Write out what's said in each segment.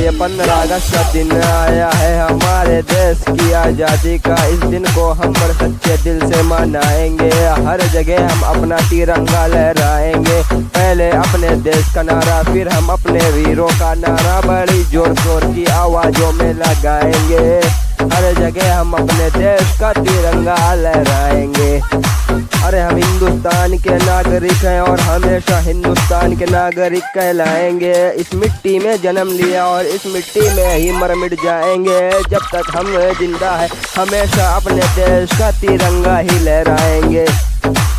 ये 15 अगस्त का दिन आया है हमारे देश की आज़ादी का। इस दिन को हम बड़े सच्चे दिल से मनाएंगे। हर जगह हम अपना तिरंगा लहराएंगे। पहले अपने देश का नारा, फिर हम अपने वीरों का नारा बड़ी जोर शोर की आवाज़ों में लगाएंगे। हर जगह हम अपने देश का तिरंगा लहराएंगे। अरे हम हिंदुस्तान के नागरिक हैं और हमेशा हिंदुस्तान के नागरिक कहलाएंगे। इस मिट्टी में जन्म लिया और इस मिट्टी में ही मर मिट जाएंगे। जब तक हम जिंदा है हमेशा अपने देश का तिरंगा ही लहराएंगे।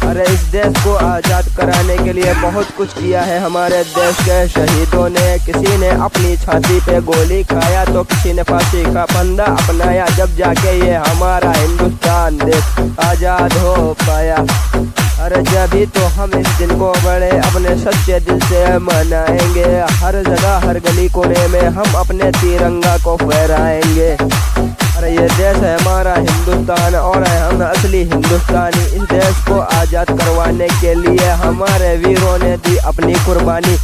अरे इस देश को आज़ाद कराने के लिए बहुत कुछ किया है हमारे देश के शहीदों ने। किसी ने अपनी छाती पे गोली खाया तो किसी ने फांसी का फंदा अपनाया। जब जाके ये हमारा हिंदुस्तान देश आज़ाद हो पाया। अरे जभी तो हम इस दिन को बड़े अपने सच्चे दिल से मनाएंगे। हर जगह हर गली कोने में हम अपने तिरंगा को फहराएंगे। अरे ये देश है हमारा हिंदुस्तान और हम असली हिंदुस्तानी। इस देश को आज़ाद करवाने के लिए हमारे वीरों ने दी अपनी कुर्बानी।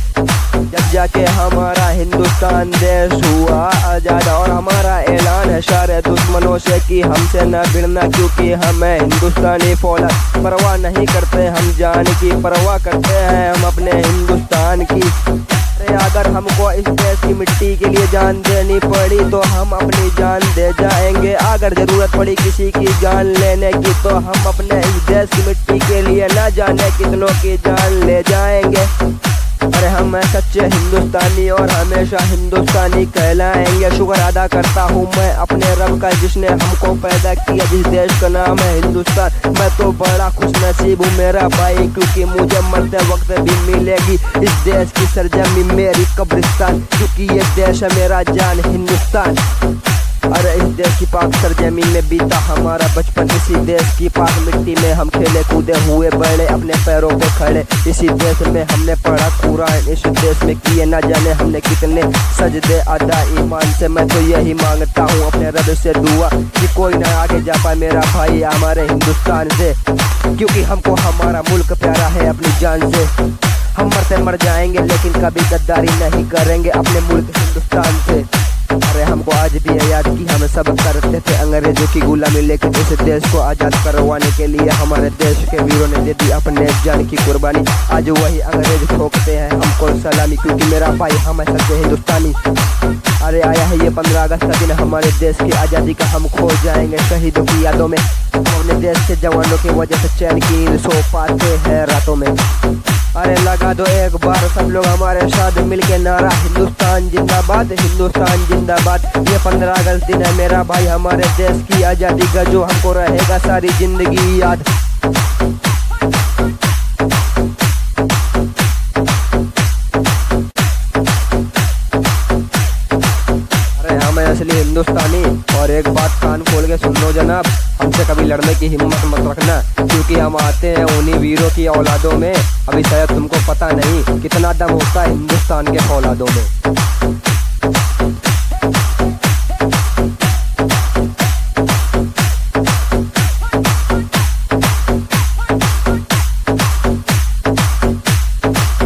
जब जाके हमारा हिंदुस्तान देश हुआ आज़ाद। और हमारा ऐलान है सारे दुश्मनों से कि हमसे न भिड़ना, क्योंकि हमें हिंदुस्तानी फौलाद परवाह नहीं करते। हम जान की परवाह करते हैं हम अपने हिंदुस्तान की। अगर हमको इस देश की मिट्टी के लिए जान देनी पड़ी तो हम अपनी जान दे जाएंगे। अगर जरूरत पड़ी किसी की जान लेने की तो हम अपने इस देश की मिट्टी के लिए न जाने कितनों की जान ले जाएंगे। अरे हम सच्चे हिंदुस्तानी और हमेशा हिंदुस्तानी कहलाएंगे। शुक्र अदा करता हूँ मैं अपने रब का जिसने हमको पैदा किया, जिस देश का नाम है हिंदुस्तान। मैं तो बड़ा खुशनसीब हूँ मेरा भाई, क्योंकि मुझे मरते वक्त भी मिलेगी इस देश की सरजमी मेरी कब्रिस्तान। क्योंकि ये देश है मेरा जान हिंदुस्तान। अरे इस देश की पाक सरजमीन में बीता हमारा बचपन। इसी देश की पाक मिट्टी में हम खेले कूदे हुए बड़े अपने पैरों पे खड़े। इसी देश में हमने पढ़ा कुरान। इस देश में किए ना जाने हमने कितने सजदे अदा ईमान से। मैं तो यही मांगता हूँ अपने रब से दुआ कि कोई ना आगे जा पाए मेरा भाई हमारे हिंदुस्तान से। क्योंकि हमको हमारा मुल्क प्यारा है अपनी जान से। हम मरते मर जाएंगे लेकिन कभी गद्दारी नहीं करेंगे अपने मुल्क हिंदुस्तान से। अरे हमको आज भी है याद कि हम सब करते थे अंग्रेजों की गुलामी, लेकिन इस देश को आज़ाद करवाने के लिए हमारे देश के वीरों ने दे दी अपने जान की कुर्बानी। आज वही अंग्रेज ठोकते हैं हमको सलामी, क्योंकि मेरा भाई हम है सच्चे हिंदुस्तानी। अरे आया है ये 15 अगस्त का दिन हमारे देश की आज़ादी का। हम खो जाएंगे शहीदों की यादों में। अपने देश के जवानों की वजह से चैन की नींद सो पाते हैं रातों में। अरे लगा दो एक बार सब लोग हमारे साथ मिलके नारा हिंदुस्तान जिंदाबाद, हिंदुस्तान जिंदाबाद। ये 15 अगस्त दिन है मेरा भाई हमारे देश की आज़ादी का, जो हमको रहेगा सारी जिंदगी याद। अरे हम असली हिंदुस्तानी। और एक बात कान खोल के सुन लो जनाब, हमसे कभी लड़ने की हिम्मत मत रखना, क्योंकि हम आते हैं उन्हीं वीरों की औलादों में। अभी शायद तुमको पता नहीं कितना दम होता है हिंदुस्तान के औलादों में।